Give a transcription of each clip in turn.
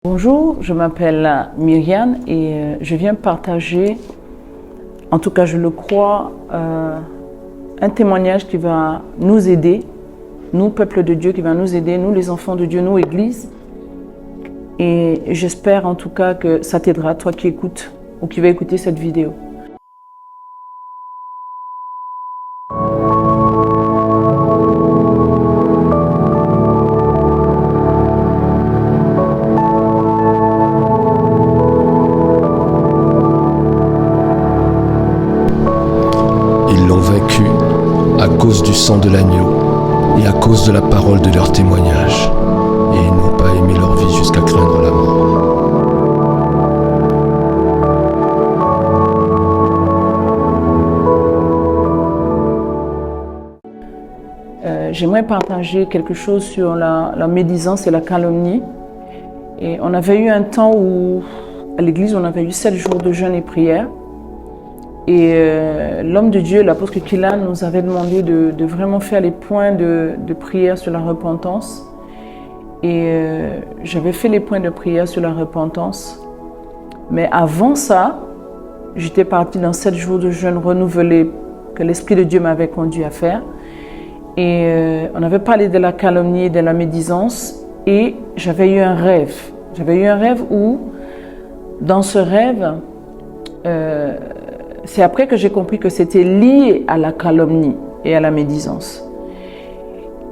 Bonjour, je m'appelle Myriam et je viens partager, en tout cas je le crois, un témoignage qui va nous aider, nous, peuple de Dieu, qui va nous aider, nous les enfants de Dieu, nous, Église. Et j'espère en tout cas que ça t'aidera, toi qui écoutes ou qui vas écouter cette vidéo. Ils l'ont vaincu à cause du sang de l'agneau et à cause de la parole de leur témoignage. Et ils n'ont pas aimé leur vie jusqu'à craindre la mort. J'aimerais partager quelque chose sur la médisance et la calomnie. Et on avait eu un temps où, à l'église, on avait eu 7 jours de jeûne et prière. Et l'homme de Dieu, l'apôtre Kylian, nous avait demandé de vraiment faire les points de prière sur la repentance. Et j'avais fait les points de prière sur la repentance. Mais avant ça, j'étais partie dans 7 jours de jeûne renouvelé que l'Esprit de Dieu m'avait conduit à faire. Et on avait parlé de la calomnie et de la médisance. Et j'avais eu un rêve. J'avais eu un rêve où, dans ce rêve, c'est après que j'ai compris que c'était lié à la calomnie et à la médisance.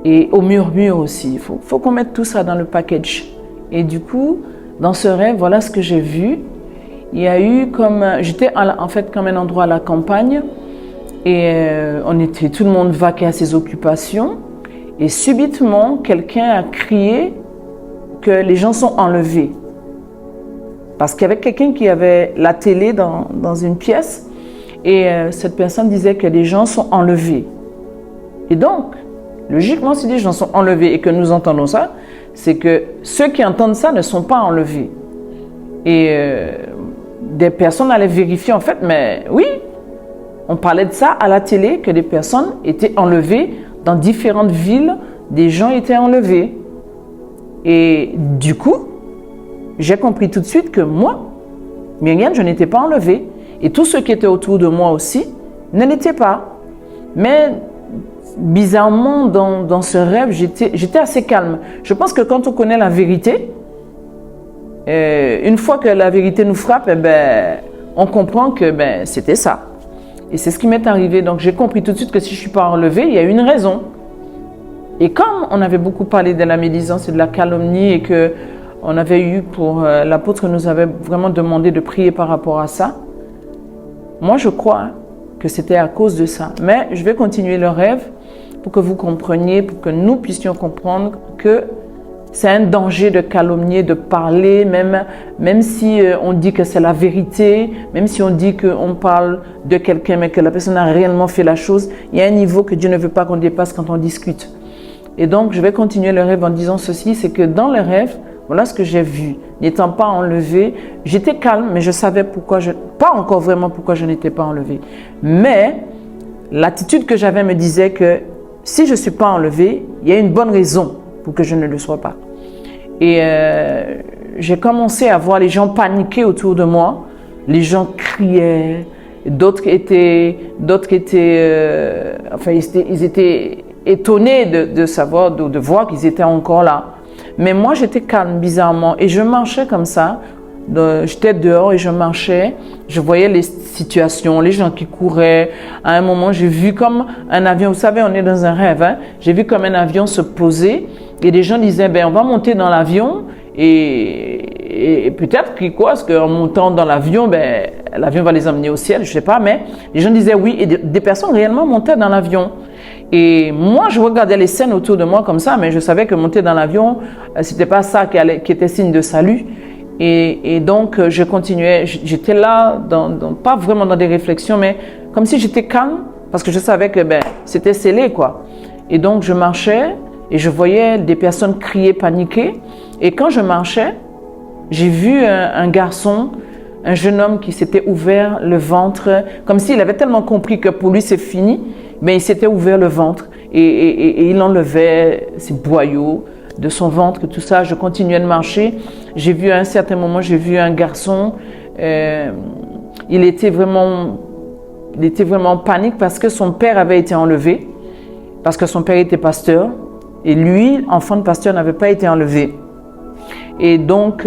Et au murmure aussi. Il faut qu'on mette tout ça dans le package. Et du coup, dans ce rêve, voilà ce que j'ai vu. Il y a eu comme... J'étais en fait comme un endroit à la campagne. Et tout le monde vaquait à ses occupations. Et subitement, quelqu'un a crié que les gens sont enlevés. Parce qu'il y avait quelqu'un qui avait la télé dans une pièce. Et cette personne disait que les gens sont enlevés. Et donc, logiquement, si les gens sont enlevés et que nous entendons ça, c'est que ceux qui entendent ça ne sont pas enlevés. Et des personnes allaient vérifier en fait, mais oui, on parlait de ça à la télé, que des personnes étaient enlevées dans différentes villes, des gens étaient enlevés. Et du coup, j'ai compris tout de suite que moi, Myriam, je n'étais pas enlevée. Et tous ceux qui étaient autour de moi aussi ne l'étaient pas. Mais bizarrement, dans ce rêve, j'étais assez calme. Je pense que quand on connaît la vérité, une fois que la vérité nous frappe, on comprend que c'était ça. Et c'est ce qui m'est arrivé. Donc j'ai compris tout de suite que si je ne suis pas enlevée, il y a une raison. Et comme on avait beaucoup parlé de la médisance et de la calomnie et qu'on avait eu pour l'apôtre nous avait vraiment demandé de prier par rapport à ça, moi, je crois que c'était à cause de ça. Mais je vais continuer le rêve pour que vous compreniez, pour que nous puissions comprendre que c'est un danger de calomnier, de parler, même si on dit que c'est la vérité, même si on dit qu'on parle de quelqu'un, mais que la personne a réellement fait la chose, il y a un niveau que Dieu ne veut pas qu'on dépasse quand on discute. Et donc, je vais continuer le rêve en disant ceci, c'est que dans le rêve, voilà ce que j'ai vu. N'étant pas enlevée, j'étais calme, mais je savais pas encore vraiment pourquoi je n'étais pas enlevée. Mais l'attitude que j'avais me disait que si je ne suis pas enlevée, il y a une bonne raison pour que je ne le sois pas. Et j'ai commencé à voir les gens paniquer autour de moi. Les gens criaient, d'autres étaient étonnés de savoir, de voir qu'ils étaient encore là. Mais moi, j'étais calme, bizarrement. Et je marchais comme ça. J'étais dehors et je marchais. Je voyais les situations, les gens qui couraient. À un moment, j'ai vu comme un avion. Vous savez, on est dans un rêve. Hein? J'ai vu comme un avion se poser. Et des gens disaient, on va monter dans l'avion. Et peut-être qu'en montant dans l'avion, l'avion va les emmener au ciel. Je ne sais pas. Mais les gens disaient oui. Et des personnes réellement montaient dans l'avion. Et moi, je regardais les scènes autour de moi comme ça, mais je savais que monter dans l'avion, c'était pas ça qui était signe de salut. Et donc, je continuais. J'étais là, pas vraiment dans des réflexions, mais comme si j'étais calme, parce que je savais que c'était scellé, quoi. Et donc, je marchais et je voyais des personnes crier, paniquer. Et quand je marchais, j'ai vu un garçon, un jeune homme qui s'était ouvert le ventre, comme s'il avait tellement compris que pour lui c'est fini, mais il s'était ouvert le ventre et il enlevait ses boyaux de son ventre, tout ça. Je continuais de marcher. j'ai vu à un certain moment, j'ai vu un garçon, il était vraiment en panique parce que son père avait été enlevé, parce que son père était pasteur, et lui, enfant de pasteur, n'avait pas été enlevé. Et donc,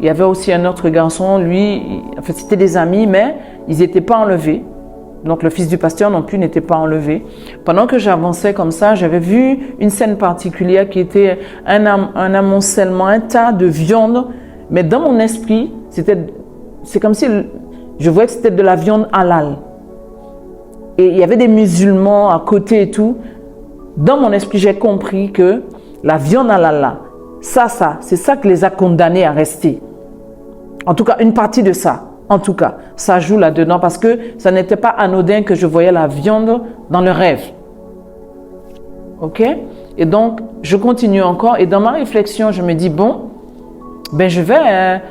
il y avait aussi un autre garçon, lui, en fait, c'était des amis, mais ils n'étaient pas enlevés. Donc, le fils du pasteur non plus n'était pas enlevé. Pendant que j'avançais comme ça, j'avais vu une scène particulière qui était un amoncellement, un tas de viande. Mais dans mon esprit, c'est comme si je voyais que c'était de la viande halal. Et il y avait des musulmans à côté et tout. Dans mon esprit, j'ai compris que la viande halal là, c'est ça qui les a condamnés à rester. En tout cas, une partie de ça. En tout cas, ça joue là-dedans parce que ça n'était pas anodin que je voyais la viande dans le rêve. Ok? Et donc, je continue encore et dans ma réflexion, je me dis, bon, ben je vais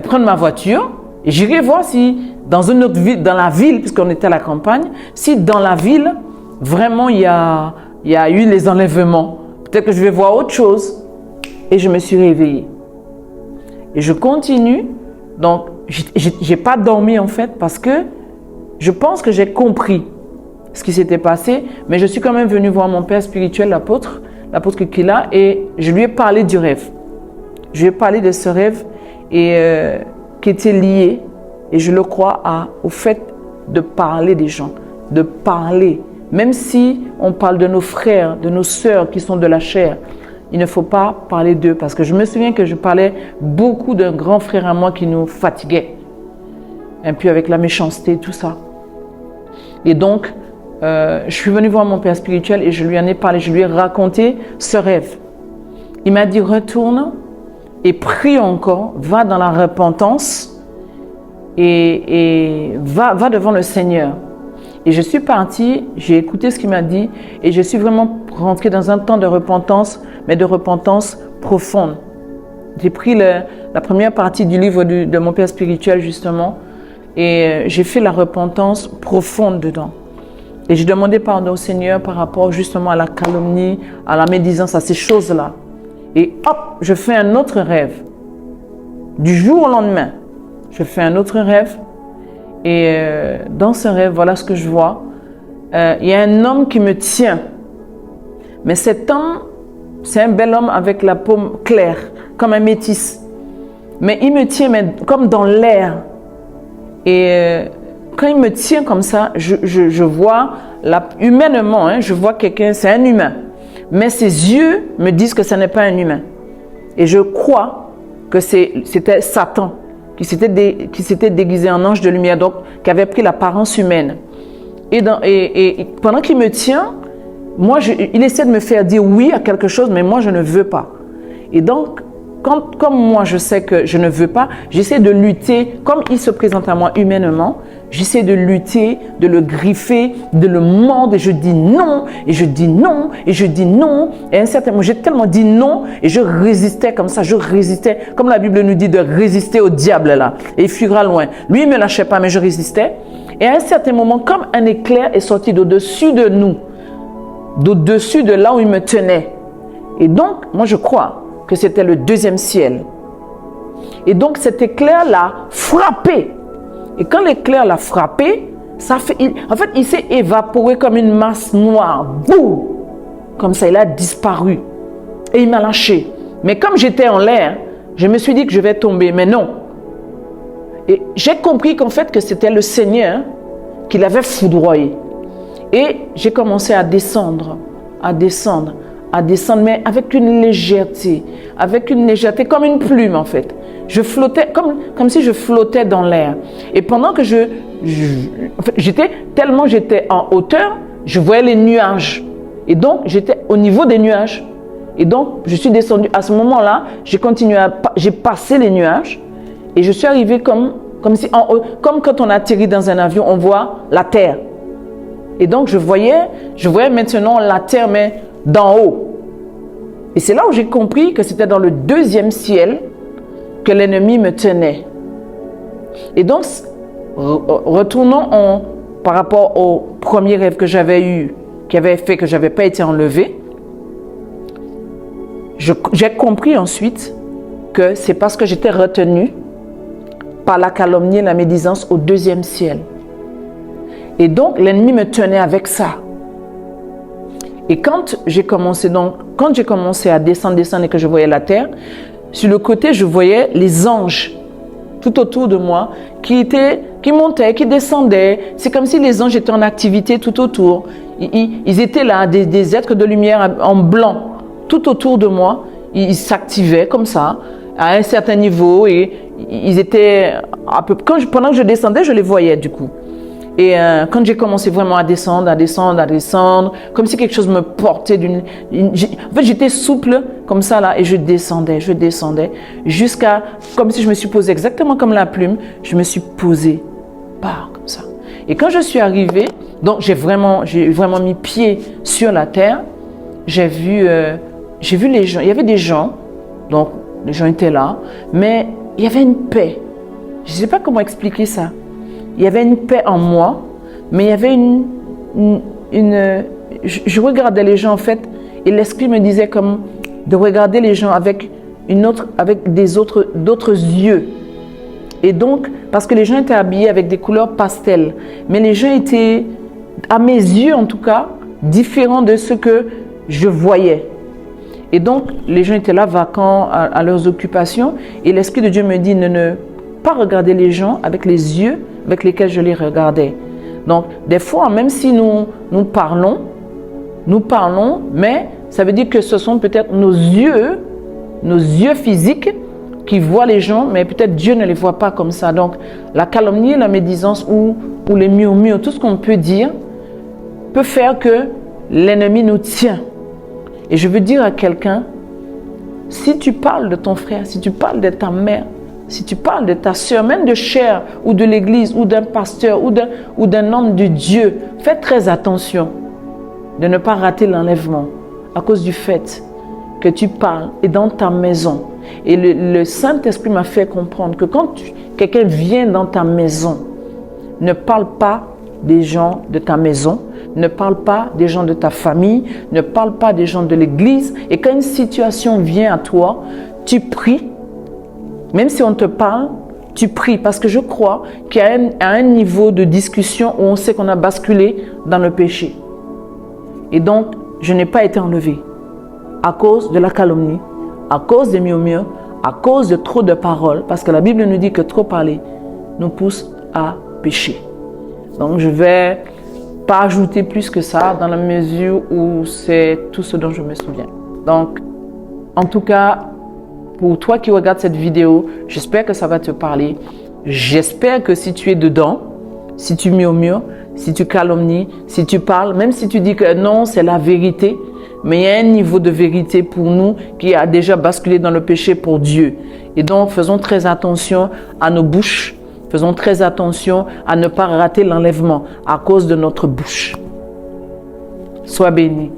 prendre ma voiture et j'irai voir si dans une autre ville, dans la ville, puisqu'on était à la campagne, si dans la ville, vraiment il y a eu les enlèvements. Peut-être que je vais voir autre chose. Et je me suis réveillée. Et je continue. Donc, j'ai pas dormi en fait parce que je pense que j'ai compris ce qui s'était passé, mais je suis quand même venue voir mon père spirituel, l'apôtre Kila, et je lui ai parlé du rêve. Je lui ai parlé de ce rêve et qui était lié, et je le crois, au fait de parler des gens, de parler. Même si on parle de nos frères, de nos sœurs qui sont de la chair, il ne faut pas parler d'eux parce que je me souviens que je parlais beaucoup d'un grand frère à moi qui nous fatiguait. Et puis avec la méchanceté, tout ça. Et donc, je suis venue voir mon père spirituel et je lui en ai parlé, je lui ai raconté ce rêve. Il m'a dit, retourne et prie encore, va dans la repentance et va devant le Seigneur. Et je suis partie, j'ai écouté ce qu'il m'a dit et je suis vraiment rentrée dans un temps de repentance, mais de repentance profonde. J'ai pris la première partie du livre de mon père spirituel justement et j'ai fait la repentance profonde dedans. Et j'ai demandé pardon au Seigneur par rapport justement à la calomnie, à la médisance, à ces choses-là. Et hop, je fais un autre rêve. Du jour au lendemain, je fais un autre rêve. Et dans ce rêve, voilà ce que je vois. Il y a un homme qui me tient. Mais cet homme, c'est un bel homme avec la peau claire, comme un métis. Mais il me tient comme dans l'air. Et quand il me tient comme ça, je vois, humainement, je vois quelqu'un, c'est un humain. Mais ses yeux me disent que ce n'est pas un humain. Et je crois que c'était Satan qui s'était déguisé en ange de lumière, donc qui avait pris l'apparence humaine. Et pendant qu'il me tient, il essaie de me faire dire oui à quelque chose, mais moi je ne veux pas. Et donc, comme moi je sais que je ne veux pas, j'essaie de lutter, comme il se présente à moi humainement, j'essaie de lutter, de le griffer, de le mordre, et je dis non, et je dis non, et je dis non. Et à un certain moment, j'ai tellement dit non, et je résistais comme ça, je résistais, comme la Bible nous dit de résister au diable là, et il fuira loin. Lui, il ne me lâchait pas, mais je résistais. Et à un certain moment, comme un éclair est sorti d'au-dessus de nous, d'au-dessus de là où il me tenait. Et donc, moi je crois que c'était le deuxième ciel. Et donc cet éclair l'a frappé. Et quand l'éclair l'a frappé, il s'est évaporé comme une masse noire. Boum! Comme ça, il a disparu. Et il m'a lâché. Mais comme j'étais en l'air, je me suis dit que je vais tomber. Mais non. Et j'ai compris qu'en fait, que c'était le Seigneur qui l'avait foudroyé. Et j'ai commencé à descendre, mais avec une légèreté, comme une plume en fait. Je flottais, comme si je flottais dans l'air. Et pendant que j'étais en hauteur, je voyais les nuages. Et donc, j'étais au niveau des nuages. Et donc, je suis descendue. À ce moment-là, j'ai passé les nuages et je suis arrivée comme quand on atterrit dans un avion, on voit la terre. Et donc, je voyais maintenant la terre, mais d'en haut. Et c'est là où j'ai compris que c'était dans le deuxième ciel que l'ennemi me tenait. Et donc, retournons par rapport au premier rêve que j'avais eu, qui avait fait que je n'avais pas été enlevée. J'ai compris ensuite que c'est parce que j'étais retenue par la calomnie et la médisance au deuxième ciel. Et donc, l'ennemi me tenait avec ça. Et quand j'ai commencé à descendre et que je voyais la terre, sur le côté, je voyais les anges tout autour de moi qui montaient, qui descendaient. C'est comme si les anges étaient en activité tout autour. Ils étaient là, des êtres de lumière en blanc, tout autour de moi. Ils s'activaient comme ça, à un certain niveau. Et ils étaient pendant que je descendais, je les voyais du coup. Et quand j'ai commencé vraiment à descendre, comme si quelque chose me portait en fait, j'étais souple comme ça là, et je descendais, jusqu'à, comme si je me suis posée exactement comme la plume, je me suis posée, comme ça. Et quand je suis arrivée, donc j'ai vraiment mis pied sur la terre, j'ai vu les gens, il y avait des gens, donc les gens étaient là, mais il y avait une paix. Je ne sais pas comment expliquer ça. Il y avait une paix en moi, mais il y avait je regardais les gens en fait, et l'esprit me disait comme de regarder les gens avec d'autres yeux. Et donc, parce que les gens étaient habillés avec des couleurs pastel, mais les gens étaient, à mes yeux en tout cas, différents de ce que je voyais. Et donc, les gens étaient là, vacants à leurs occupations, et l'Esprit de Dieu me dit ne pas regarder les gens avec les yeux avec lesquels je les regardais. Donc, des fois, même si nous parlons, mais ça veut dire que ce sont peut-être nos yeux physiques qui voient les gens, mais peut-être Dieu ne les voit pas comme ça. Donc, la calomnie, la médisance ou les murmures, tout ce qu'on peut dire, peut faire que l'ennemi nous tient. Et je veux dire à quelqu'un, si tu parles de ton frère, si tu parles de ta mère, si tu parles de ta sœur, même de chair ou de l'église ou d'un pasteur ou d'un homme de Dieu, fais très attention de ne pas rater l'enlèvement à cause du fait que tu parles et dans ta maison. Et le Saint-Esprit m'a fait comprendre que quand quelqu'un vient dans ta maison, ne parle pas des gens de ta maison, ne parle pas des gens de ta famille, ne parle pas des gens de l'église. Et quand une situation vient à toi, tu pries. Même si on te parle, tu pries, parce que je crois qu'il y a un niveau de discussion où on sait qu'on a basculé dans le péché. Et donc, je n'ai pas été enlevée à cause de la calomnie, à cause des murmures, à cause de trop de paroles, parce que la Bible nous dit que trop parler nous pousse à pécher. Donc, je ne vais pas ajouter plus que ça dans la mesure où c'est tout ce dont je me souviens. Donc, en tout cas, pour toi qui regardes cette vidéo, j'espère que ça va te parler. J'espère que si tu es dedans, si tu murmures, si tu calomnies, si tu parles, même si tu dis que non, c'est la vérité, mais il y a un niveau de vérité pour nous qui a déjà basculé dans le péché pour Dieu. Et donc, faisons très attention à nos bouches, faisons très attention à ne pas rater l'enlèvement à cause de notre bouche. Sois béni.